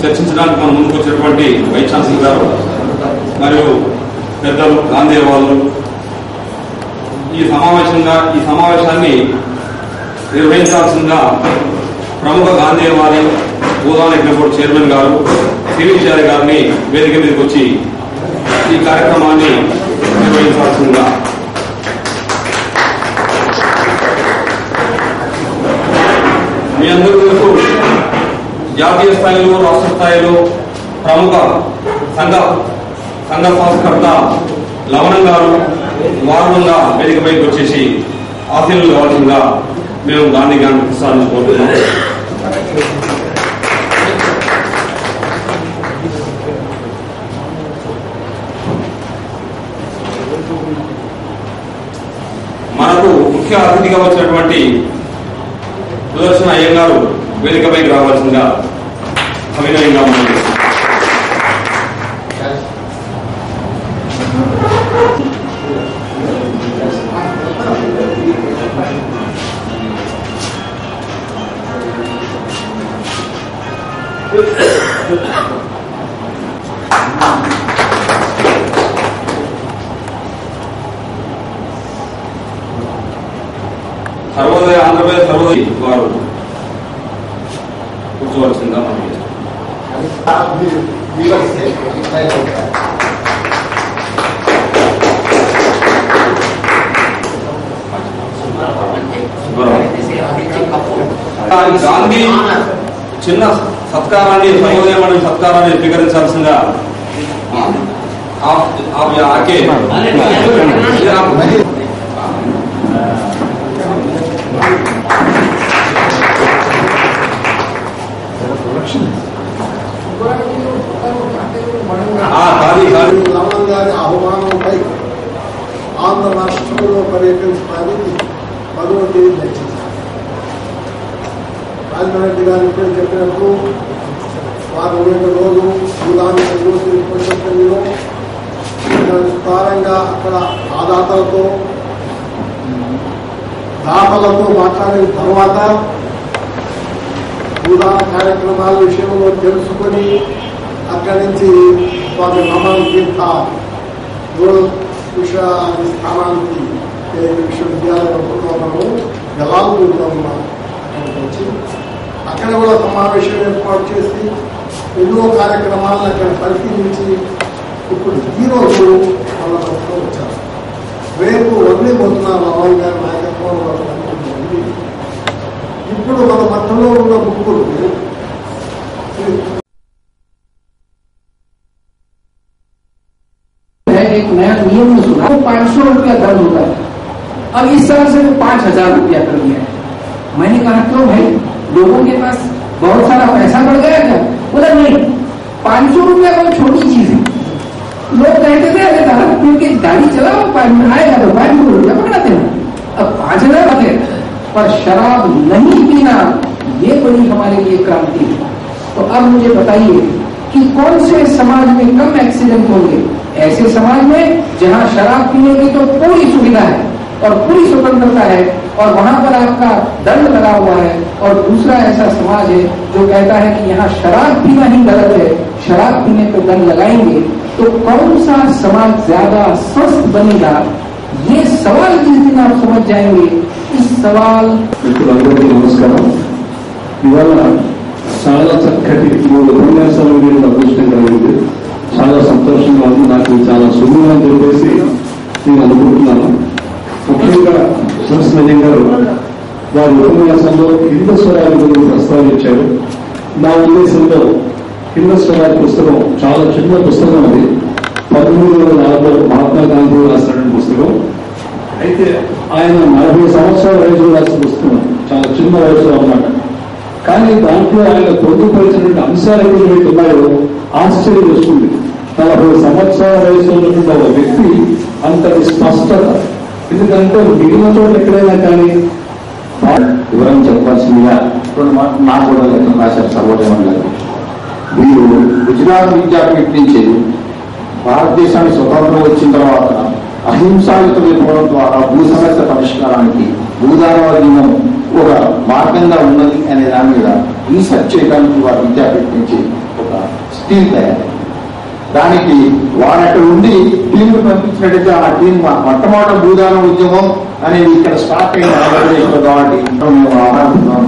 చర్చించడానికి మన ముందుకు వచ్చినటువంటి వైస్ ఛాన్సలర్ గారు మరియు పెద్దలు గాంధీవాదులు ఈ సమావేశాన్ని నిర్వహించాల్సిందిగా ప్రముఖ గాంధీవాది భూదాన్ యజ్ఞ బోర్డు చైర్మన్ గారు సివిచారి గారిని వేదిక మీదకి వచ్చి ఈ కార్యక్రమాన్ని నిర్వహించాల్సిందిగా మీ అందరూ తెలుసు జాతీయ స్థాయిలో రాష్ట్ర స్థాయిలో ప్రముఖ సంఘ సంస్కర్త లవణం గారు వారంగా వేదికపైకి వచ్చేసి ఆశీర్వాదాలు కావాల్సిందిగా మేము గాంధీ గారిని ప్రసాదించుకుంటున్నాం. మనకు ముఖ్య అతిథిగా వచ్చినటువంటి సుదర్శన అయ్యంగారు వేదికపైకి రావాల్సిందిగా అభినయంగా ఉంది. సర్వోదయ ఆంధ్రప్రదేశ్ సర్వోదయ వారు కూర్చోవలసిందా గాంధీ చిన్న సత్కారాన్ని సర్వోదయ మండలి సత్కారాన్ని స్వీకరించాల్సిందిగా ఆకే అవమానంపై ఆంధ్ర రాష్ట్రంలో పర్యటించడానికి 10వ తేదీ నిర్ణయించారు. రాజమరెడ్డి గారు ఇప్పుడు చెప్పినట్టు వారు 2 రోజులు భూదాన్ పరిస్థితిలో విస్తారంగా అక్కడ ఆదాతలతో దాతలతో మాట్లాడిన తర్వాత భూదాన్ కార్యక్రమాల విషయంలో తెలుసుకొని అక్కడి నుంచి స్వామి రామాను తీర్థ స్థానానికి విశ్వవిద్యాలయంలో జలాలపూర్లో అక్కడికి వచ్చి అక్కడ కూడా సమావేశం ఏర్పాటు చేసి ఎన్నో కార్యక్రమాలను అక్కడ పరిశీలించి ఇప్పుడు ఈరోజు వాళ్ళ వచ్చారు. రేపు వదిలిపోతున్నారు రామయ్య గారి నాయకత్వంలో. ఇప్పుడు మన మధ్యలో ఉన్న ముగ్గురు एक नया नियम में सुना 500 रुपया दंड होता है, अब इस तरह से 5000 रुपया कर दिया है। मैंने कहा क्यों भाई, लोगों के पास बहुत सारा पैसा बढ़ गया क्या? बोला नहीं, 500 रुपया कोई छोटी चीज है। लोग कहते थे अरे दादा क्योंकि गाड़ी चलाओ आएगा तो 500 रुपया पकड़ाते हैं, अब 5000 रखे, पर शराब नहीं पीना ये बड़ी हमारे लिए क्रांति है। तो अब मुझे बताइए कि कौन से समाज में कम एक्सीडेंट होंगे? ऐसे समाज में जहां शराब पीने की तो पूरी सुविधा है और पूरी स्वतंत्रता है और वहां पर आपका दंड लगा हुआ है, और दूसरा ऐसा समाज है जो कहता है कि यहाँ शराब पीना ही गलत है, शराब पीने पर दंड लगाएंगे। तो कौन सा समाज ज्यादा स्वस्थ बनेगा? ये सवाल जिस दिन आप समझ जाएंगे, इस सवाल नमस्कार. చాలా చక్కటి 3 ఉపన్యాసాలు మీరు అదృష్టం కలిగింది. చాలా సంతోషంగా ఉంది, నాకు చాలా సులువుగా చెప్పేసి నేను అనుకుంటున్నాను. ముఖ్యంగా సుదర్శన గారు వారి ఉపన్యాసంలో హిందూ స్వరాజ్యం గురించి ప్రస్తావించారు. నా ఉద్దేశంలో హిందూ స్వరాజ్ పుస్తకం చాలా చిన్న పుస్తకం. అది 1340లో మహాత్మా గాంధీ రాసినటువంటి పుస్తకం. అయితే ఆయన 40 సంవత్సరాల వయసులో రాసిన పుస్తకం, చాలా చిన్న వయసులో అన్నమాట. కానీ దాంట్లో ఆయన పొందుపరిచినటువంటి అంశాలు ఏవైతే ఉన్నాయో ఆశ్చర్యం వస్తుంది. 40 సంవత్సరాల వయసులో ఉన్నటువంటి ఒక వ్యక్తి అంతటి స్పష్టత. ఎందుకంటే మిగిలిన చోట ఎక్కడైనా కానీ వివరం చెప్పాల్సిందిగా నాకు కూడా లెక్కలు రాశారు సర్వోదయం గారు. వీరు గుజరాత్ విద్యాపీఠ నుంచి భారతదేశానికి స్వతంత్రం వచ్చిన తర్వాత అహింసాయుత విప్లవం ద్వారా భూ సమస్య పరిష్కారానికి భూదానవాదీనం ఒక మార్గంగా ఉన్నది అనే దాని మీద రీసెర్చ్ చేయడానికి వారి విద్యాపీఠ నుంచి ఒక స్టీల్ తయారు. దానికి వారు అక్కడ ఉండి టీంను పంపించినట్టయితే ఆ టీం మొట్టమొదటి భూదాన ఉద్యమం అనేది ఇక్కడ స్టార్ట్ అయిన ఆంధ్రప్రదేశ్లో కాబట్టి మేము ఆహ్వానిస్తున్నాం.